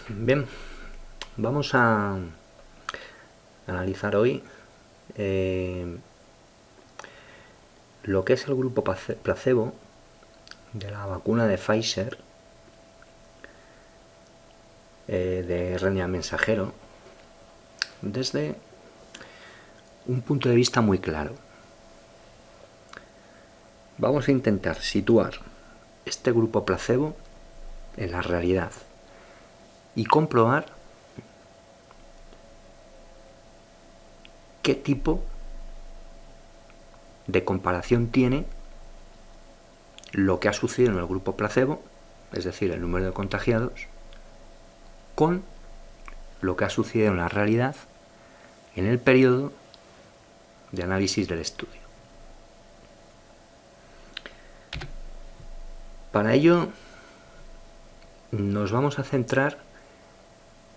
Bien, vamos a analizar hoy lo que es el grupo placebo de la vacuna de Pfizer de RNA mensajero desde un punto de vista muy claro. Vamos a intentar situar este grupo placebo en la realidad y comprobar qué tipo de comparación tiene lo que ha sucedido en el grupo placebo, es decir, el número de contagiados, con lo que ha sucedido en la realidad en el periodo de análisis del estudio. Para ello nos vamos a centrar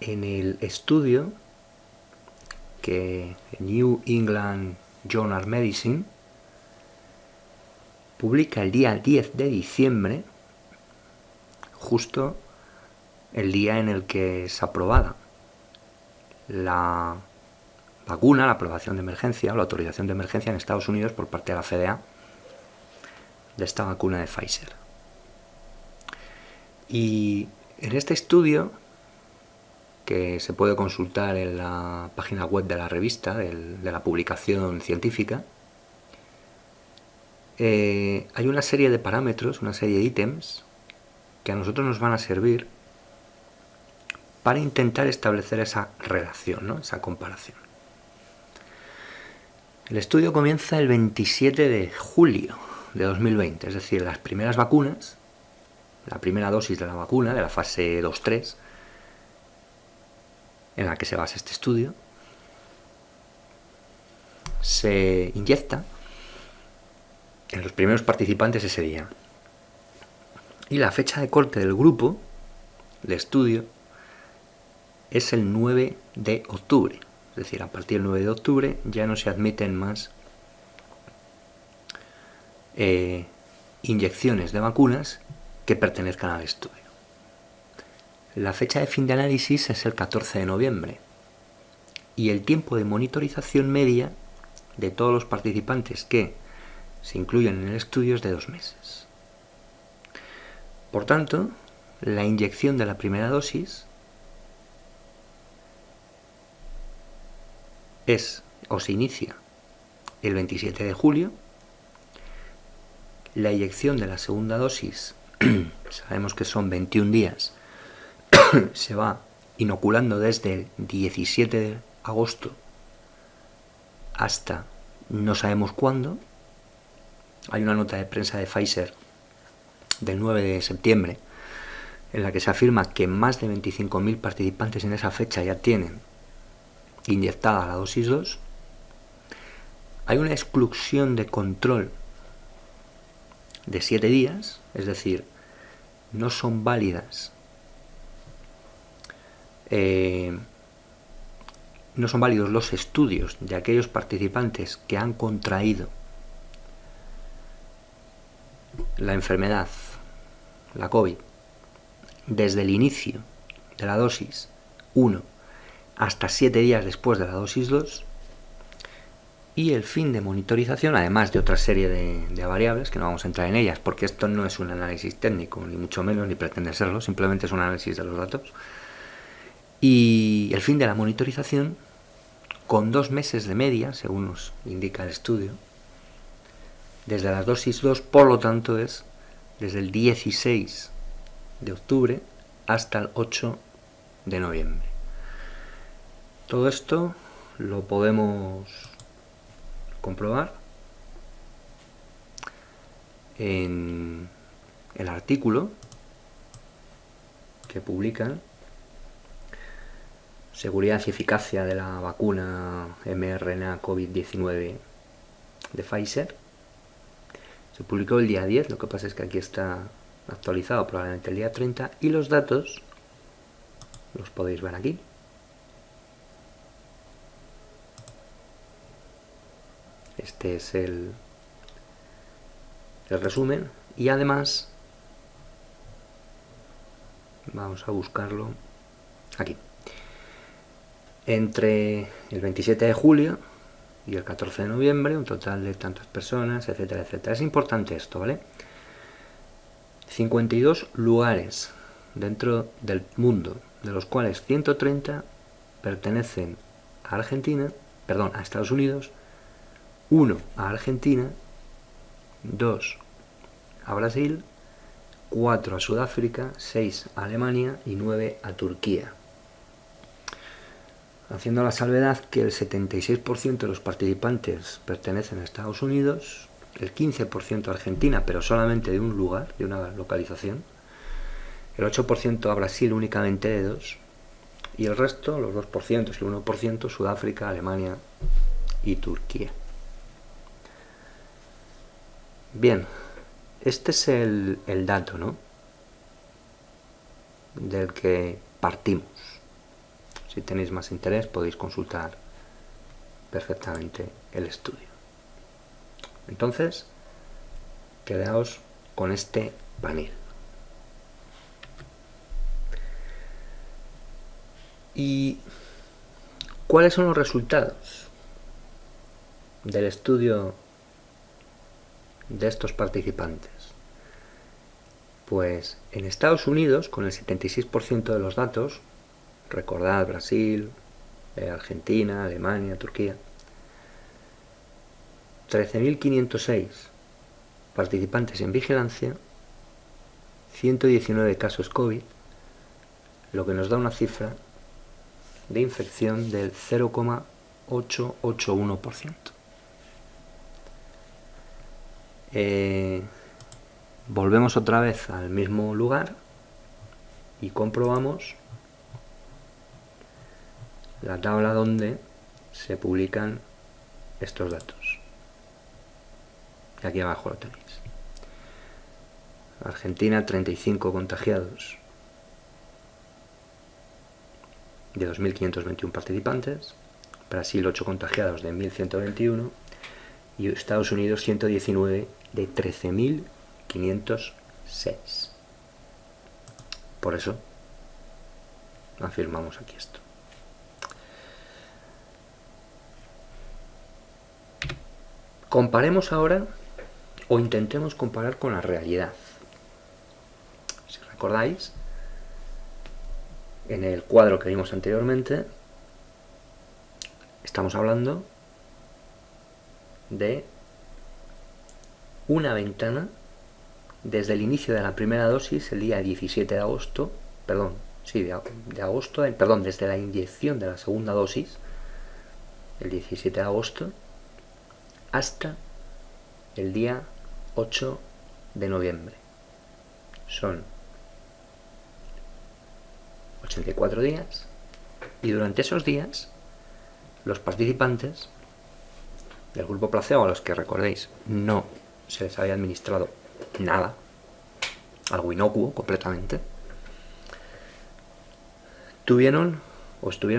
en el estudio que New England Journal Medicine publica el día 10 de diciembre, justo el día en el que es aprobada la vacuna, la aprobación de emergencia o la autorización de emergencia en Estados Unidos por parte de la FDA de esta vacuna de Pfizer. Y en este estudio, que se puede consultar en la página web de la revista, de la publicación científica, hay una serie de parámetros, una serie de ítems que a nosotros nos van a servir para intentar establecer esa relación, ¿no? Esa comparación. El estudio comienza el 27 de julio de 2020, es decir, las primeras vacunas, la primera dosis de la vacuna, de la fase 2-3, en la que se basa este estudio, se inyecta en los primeros participantes ese día. Y la fecha de corte del grupo de estudio es el 9 de octubre. Es decir, a partir del 9 de octubre ya no se admiten más inyecciones de vacunas que pertenezcan al estudio. La fecha de fin de análisis es el 14 de noviembre y el tiempo de monitorización media de todos los participantes que se incluyen en el estudio es de 2 meses. Por tanto, la inyección de la primera dosis se inicia el 27 de julio. La inyección de la segunda dosis, sabemos que son 21 días, se va inoculando desde el 17 de agosto hasta no sabemos cuándo. Hay una nota de prensa de Pfizer del 9 de septiembre en la que se afirma que más de 25.000 participantes en esa fecha ya tienen inyectada la dosis 2. Hay una exclusión de control de 7 días, es decir, no son válidas no son válidos los estudios de aquellos participantes que han contraído la enfermedad, la COVID, desde el inicio de la dosis 1 hasta 7 días después de la dosis 2, y el fin de monitorización, además de otra serie de variables que no vamos a entrar en ellas porque esto no es un análisis técnico, ni mucho menos, ni pretende serlo, simplemente es un análisis de los datos, y el fin de la monitorización con 2 meses de media, según nos indica el estudio, desde la dosis 2, por lo tanto es desde el 16 de octubre hasta el 8 de noviembre. Todo esto lo podemos comprobar en el artículo que publican Seguridad y eficacia de la vacuna mRNA COVID-19 de Pfizer. Se publicó el día 10, lo que pasa es que aquí está actualizado probablemente el día 30, y los datos los podéis ver aquí. Este es el resumen, y además vamos a buscarlo Aquí. Entre el 27 de julio y el 14 de noviembre, un total de tantas personas, etcétera, etcétera. Es importante esto, ¿vale? 52 lugares dentro del mundo, de los cuales 130 pertenecen a a Estados Unidos, 1 a Argentina, 2 a Brasil, 4 a Sudáfrica, 6 a Alemania y 9 a Turquía. Haciendo la salvedad que el 76% de los participantes pertenecen a Estados Unidos, el 15% a Argentina, pero solamente de un lugar, de una localización, el 8% a Brasil únicamente de 2, y el resto, los 2%, el 1%, Sudáfrica, Alemania y Turquía. Bien, este es el dato, ¿no?, del que partimos. Si tenéis más interés podéis consultar perfectamente el estudio. Entonces, quedaos con este panel. ¿Y cuáles son los resultados del estudio de estos participantes? Pues en Estados Unidos, con el 76% de los datos, recordad Brasil, Argentina, Alemania, Turquía, 13.506 participantes en vigilancia, 119 casos COVID, lo que nos da una cifra de infección del 0,881%. Volvemos otra vez al mismo lugar y comprobamos la tabla donde se publican estos datos. Y aquí abajo lo tenéis. Argentina, 35 contagiados de 2.521 participantes, Brasil 8 contagiados de 1.121 y Estados Unidos 119 de 13.506. Por eso afirmamos aquí esto. Comparemos ahora, o intentemos comparar con la realidad. Si recordáis, en el cuadro que vimos anteriormente, estamos hablando de una ventana desde el inicio de la primera dosis, el día 17 de agosto, desde la inyección de la segunda dosis, el 17 de agosto, hasta el día 8 de noviembre. Son 84 días, y durante esos días los participantes del grupo placebo, a los que recordéis no se les había administrado nada, algo inocuo completamente, estuvieron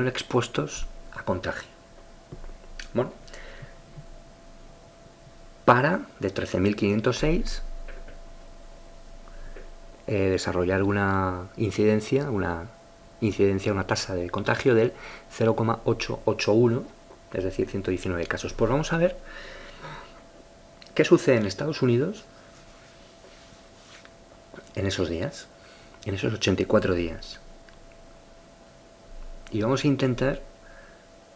expuestos a contagio. Bueno, de 13.506 desarrollar una tasa de contagio del 0,881, es decir, 119 casos. Pues vamos a ver qué sucede en Estados Unidos en esos días, en esos 84 días. Y vamos a intentar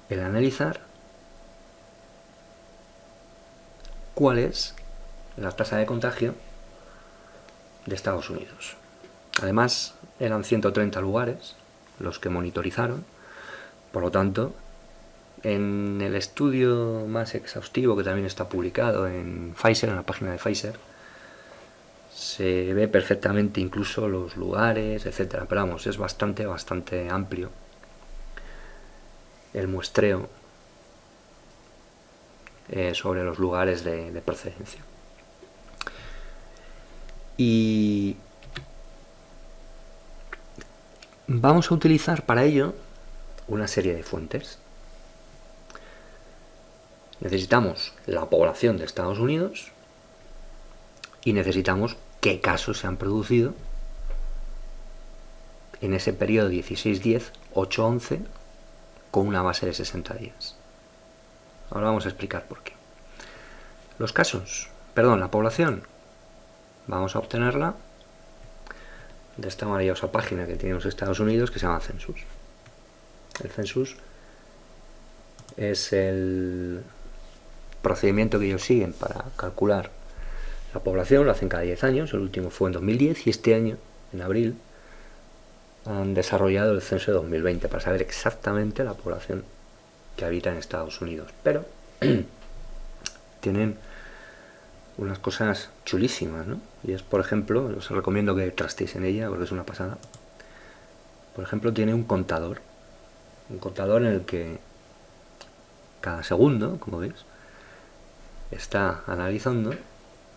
analizar cuál es la tasa de contagio de Estados Unidos. Además, eran 130 lugares los que monitorizaron, por lo tanto, en el estudio más exhaustivo, que también está publicado en Pfizer, en la página de Pfizer, se ve perfectamente incluso los lugares, etcétera. Pero vamos, es bastante amplio el muestreo sobre los lugares de procedencia. Y vamos a utilizar para ello una serie de fuentes. Necesitamos la población de Estados Unidos y necesitamos qué casos se han producido en ese periodo 16-10, 8-11, con una base de 60 días. Ahora vamos a explicar por qué. La población, vamos a obtenerla de esta maravillosa página que tienen los Estados Unidos que se llama Census. El Census es el procedimiento que ellos siguen para calcular la población, lo hacen cada 10 años, el último fue en 2010 y este año, en abril, han desarrollado el censo de 2020 para saber exactamente la población que habita en Estados Unidos. Pero tienen unas cosas chulísimas, ¿no? Y es, por ejemplo, os recomiendo que trastéis en ella porque es una pasada. Por ejemplo, tiene un contador en el que cada segundo, como veis, está analizando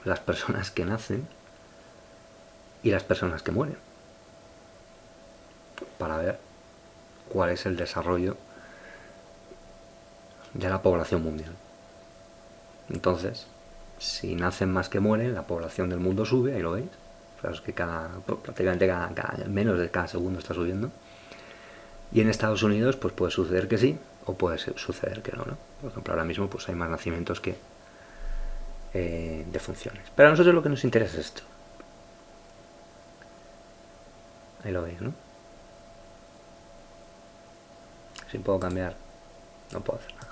las personas que nacen y las personas que mueren para ver cuál es el desarrollo de la población mundial. Entonces, si nacen más que mueren, la población del mundo sube, ahí lo veis. Claro, es que prácticamente menos de cada segundo está subiendo. Y en Estados Unidos pues puede suceder que sí o puede suceder que no, ¿no? Por ejemplo, ahora mismo pues hay más nacimientos que defunciones. Pero a nosotros lo que nos interesa es esto. Ahí lo veis, ¿no? Si puedo cambiar, no puedo hacer nada.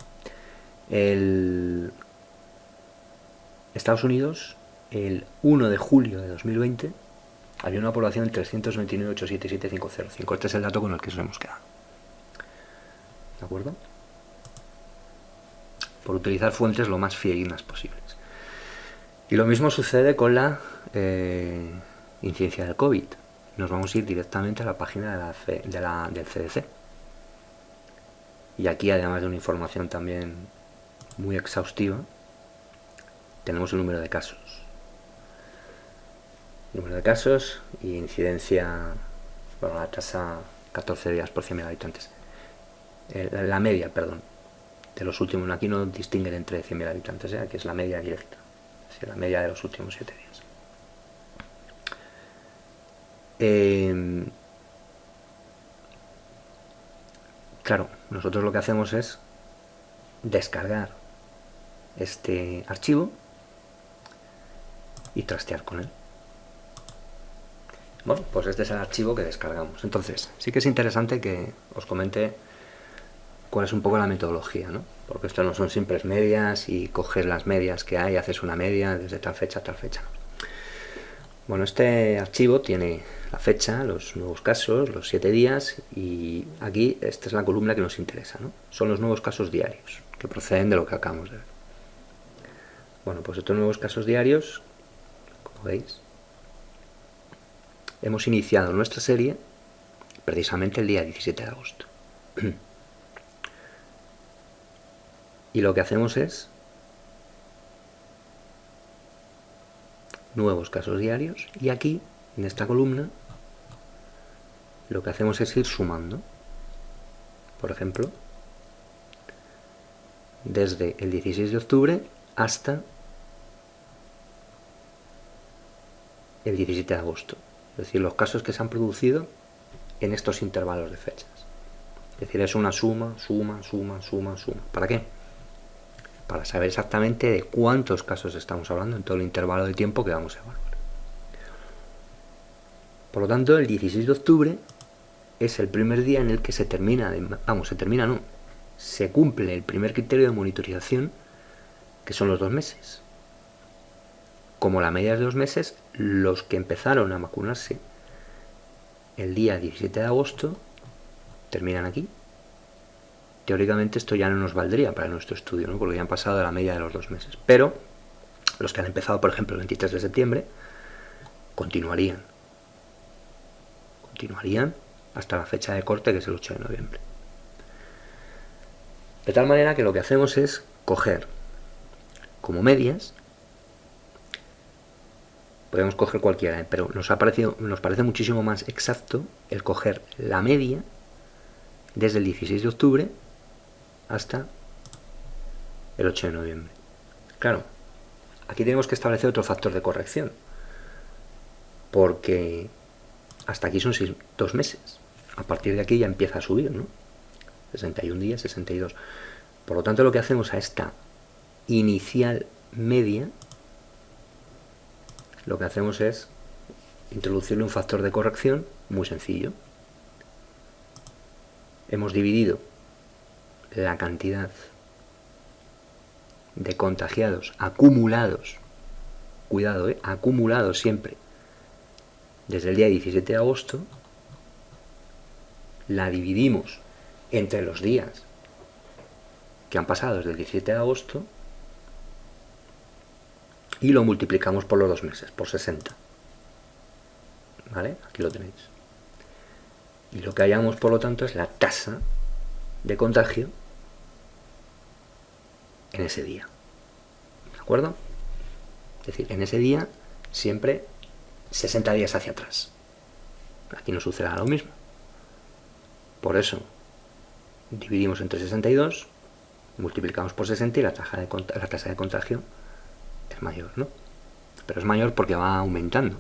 Estados Unidos, el 1 de julio de 2020, había una población de 329.877.505. Este es el dato con el que nos hemos quedado. ¿De acuerdo? Por utilizar fuentes lo más fidedignas posibles. Y lo mismo sucede con la incidencia del COVID. Nos vamos a ir directamente a la página del CDC. Y aquí, además de una información también muy exhaustiva, tenemos el número de casos. Número de casos y incidencia, bueno, la tasa 14 días por 100.000 habitantes. La media, perdón, de los últimos. Aquí no distinguen entre 100.000 habitantes, aquí es la media directa. Es decir, la media de los últimos 7 días. Claro, nosotros lo que hacemos es descargar este archivo y trastear con él. Bueno, pues este es el archivo que descargamos. Entonces, sí que es interesante que os comente cuál es un poco la metodología, ¿no? Porque esto no son simples medias y coges las medias que hay, haces una media desde tal fecha a tal fecha. Bueno, este archivo tiene la fecha, los nuevos casos, los 7 días y aquí esta es la columna que nos interesa, ¿no? Son los nuevos casos diarios que proceden de lo que acabamos de ver. Bueno, pues estos nuevos casos diarios, como veis, hemos iniciado nuestra serie precisamente el día 17 de agosto. Y lo que hacemos es nuevos casos diarios y aquí, en esta columna, lo que hacemos es ir sumando. Por ejemplo, desde el 16 de octubre hasta el 17 de agosto. Es decir, los casos que se han producido en estos intervalos de fechas. Es decir, es una suma. ¿Para qué? Para saber exactamente de cuántos casos estamos hablando en todo el intervalo de tiempo que vamos a evaluar. Por lo tanto, el 16 de octubre es el primer día en el que se cumple el primer criterio de monitorización, que son los 2 meses. Como la media es de 2 meses, los que empezaron a vacunarse el día 17 de agosto terminan aquí. Teóricamente esto ya no nos valdría para nuestro estudio, ¿no? Porque ya han pasado de la media de los 2 meses. Pero los que han empezado, por ejemplo, el 23 de septiembre, continuarían hasta la fecha de corte, que es el 8 de noviembre. De tal manera que lo que hacemos es coger como medias, podemos coger cualquiera, pero nos parece muchísimo más exacto el coger la media desde el 16 de octubre hasta el 8 de noviembre. Claro, aquí tenemos que establecer otro factor de corrección, porque hasta aquí son 2 meses. A partir de aquí ya empieza a subir, ¿no? 61 días, 62. Por lo tanto, lo que hacemos a esta inicial media, lo que hacemos es introducirle un factor de corrección muy sencillo. Hemos dividido la cantidad de contagiados acumulados, cuidado, acumulados siempre, desde el día 17 de agosto, la dividimos entre los días que han pasado desde el 17 de agosto y lo multiplicamos por los 2 meses, por 60. ¿Vale? Aquí lo tenéis. Y lo que hallamos, por lo tanto, es la tasa de contagio en ese día. ¿De acuerdo? Es decir, en ese día siempre 60 días hacia atrás. Aquí no sucederá lo mismo. Por eso dividimos entre 62, multiplicamos por 60 y la tasa de contagio es mayor, ¿no? Pero es mayor porque va aumentando.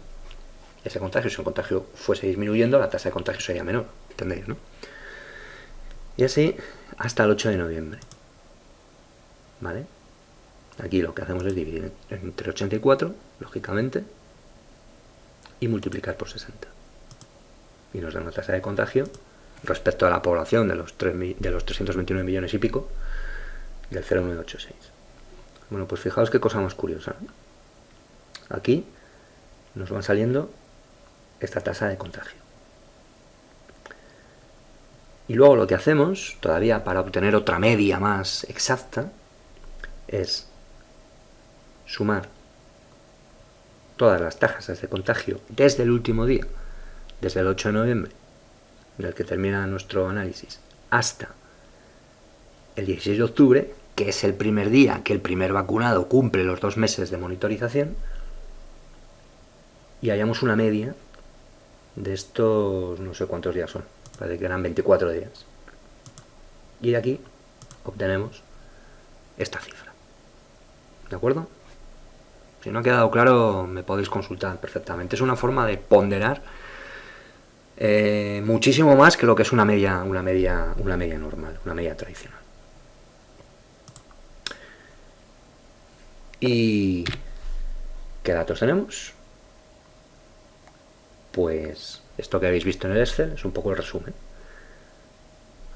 Ese contagio, si el contagio fuese disminuyendo, la tasa de contagio sería menor, ¿entendéis, no? Y así hasta el 8 de noviembre. ¿Vale? Aquí lo que hacemos es dividir entre 84, lógicamente, y multiplicar por 60. Y nos da una tasa de contagio respecto a la población de los 329 millones y pico del 0,986. Bueno, pues fijaos qué cosa más curiosa, ¿no? Aquí nos va saliendo esta tasa de contagio. Y luego lo que hacemos, todavía para obtener otra media más exacta, es sumar todas las tasas de contagio desde el último día, desde el 8 de noviembre, del que termina nuestro análisis, hasta el 16 de octubre, que es el primer día que el primer vacunado cumple los 2 meses de monitorización, y hallamos una media de estos, no sé cuántos días son, parece que eran 24 días. Y de aquí obtenemos esta cifra. ¿De acuerdo? Si no ha quedado claro, me podéis consultar perfectamente. Es una forma de ponderar muchísimo más que lo que es una media normal, una media tradicional. ¿Y qué datos tenemos? Pues esto que habéis visto en el Excel es un poco el resumen.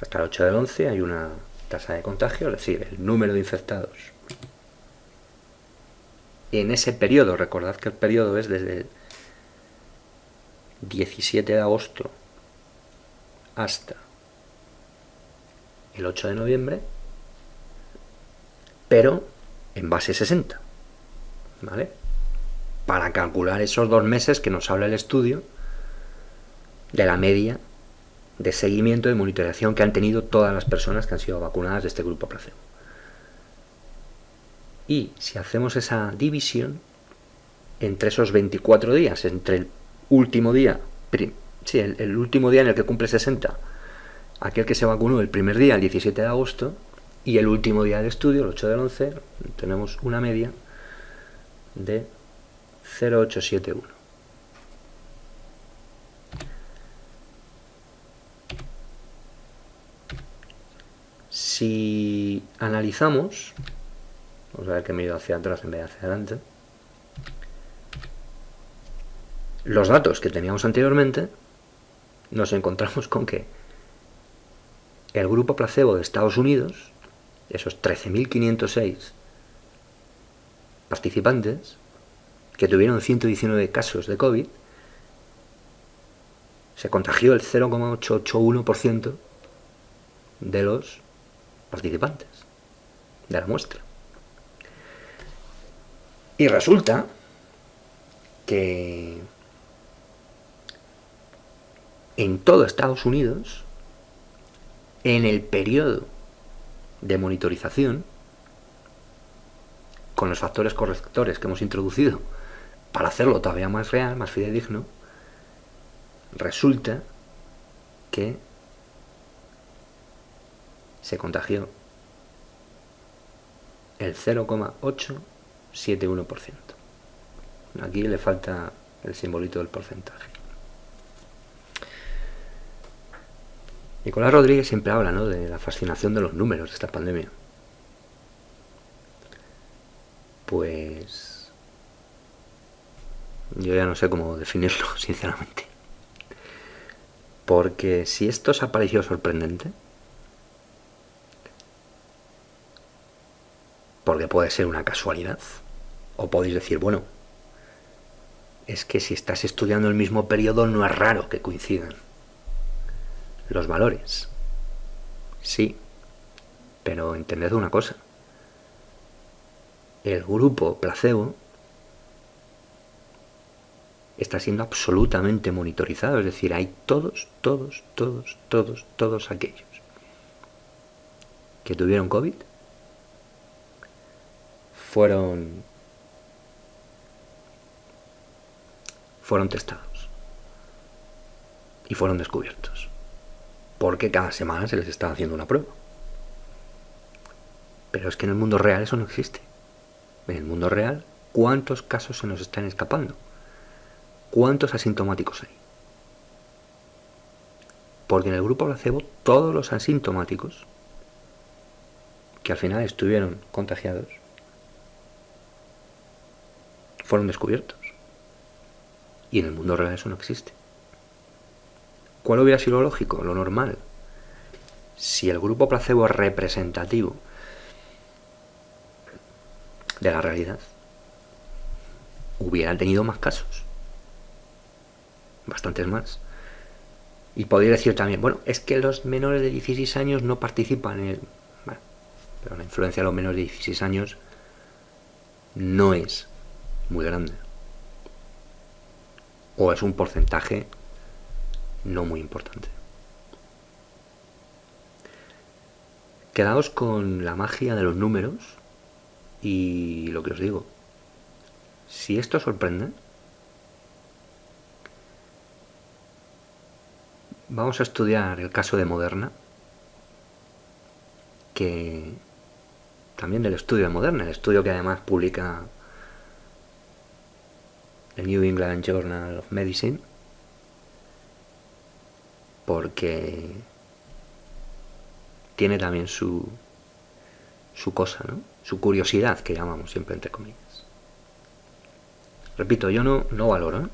Hasta el 8 del 11 hay una tasa de contagio, es decir, el número de infectados. En ese periodo, recordad que el periodo es desde el 17 de agosto hasta el 8 de noviembre, pero en base 60, ¿vale? Para calcular esos 2 meses que nos habla el estudio de la media de seguimiento y monitorización que han tenido todas las personas que han sido vacunadas de este grupo placebo. Y si hacemos esa división entre esos 24 días, entre el último día, el último día en el que cumple 60, aquel que se vacunó el primer día, el 17 de agosto, y el último día del estudio, el 8 del 11, tenemos una media de 0,871. Si analizamos, vamos a ver que me he ido hacia atrás en vez de hacia adelante, los datos que teníamos anteriormente, nos encontramos con que el grupo placebo de Estados Unidos, esos 13.506 participantes que tuvieron 119 casos de COVID, se contagió el 0,881% de los participantes de la muestra. Y resulta que en todo Estados Unidos, en el periodo de monitorización, con los factores correctores que hemos introducido para hacerlo todavía más real, más fidedigno, resulta que se contagió el 0,871%. Aquí le falta el simbolito del porcentaje. Nicolás Rodríguez siempre habla, ¿no?, de la fascinación de los números de esta pandemia. Pues yo ya no sé cómo definirlo, sinceramente. Porque si esto os ha parecido sorprendente, porque puede ser una casualidad, o podéis decir, bueno, es que si estás estudiando el mismo periodo no es raro que coincidan los valores. Sí, pero entended una cosa. El grupo placebo está siendo absolutamente monitorizado, es decir, hay todos aquellos que tuvieron COVID fueron testados y fueron descubiertos, porque cada semana se les está haciendo una prueba. Pero es que en el mundo real eso no existe. En el mundo real, ¿cuántos casos se nos están escapando? ¿Cuántos asintomáticos hay? Porque en el grupo placebo todos los asintomáticos que al final estuvieron contagiados fueron descubiertos. Y en el mundo real eso no existe. ¿Cuál hubiera sido lo lógico? Lo normal. Si el grupo placebo es representativo de la realidad, hubieran tenido más casos. Bastantes más. Y podría decir también, bueno, es que los menores de 16 años no participan en el... Bueno, pero la influencia de los menores de 16 años no es muy grande. O es un porcentaje no muy importante. Quedaos con la magia de los números y lo que os digo. Si esto os sorprende, vamos a estudiar el caso de Moderna, que también del estudio de Moderna, el estudio que además publica el New England Journal of Medicine, porque tiene también su cosa, ¿no?, su curiosidad, que llamamos siempre entre comillas. Repito, yo no valoro, ¿eh?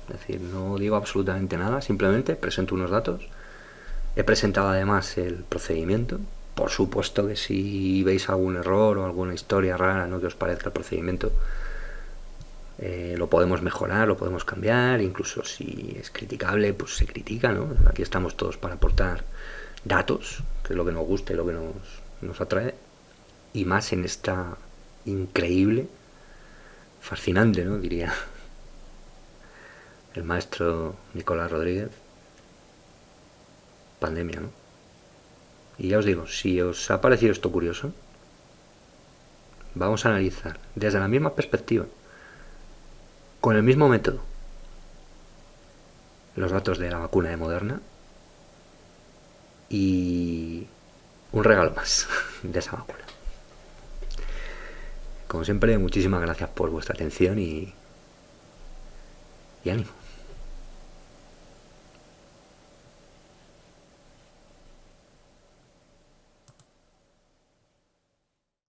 Es decir, no digo absolutamente nada, simplemente presento unos datos. He presentado además el procedimiento. Por supuesto que si veis algún error o alguna historia rara, no que os parezca el procedimiento, lo podemos mejorar, lo podemos cambiar, incluso si es criticable, pues se critica, ¿no? Aquí estamos todos para aportar datos, que es lo que nos gusta y lo que nos atrae, y más en esta increíble, fascinante, ¿no?, diría el maestro Nicolás Rodríguez, pandemia, ¿no? Y ya os digo, si os ha parecido esto curioso, vamos a analizar desde la misma perspectiva, con el mismo método, los datos de la vacuna de Moderna y un regalo más de esa vacuna. Como siempre, muchísimas gracias por vuestra atención y ánimo.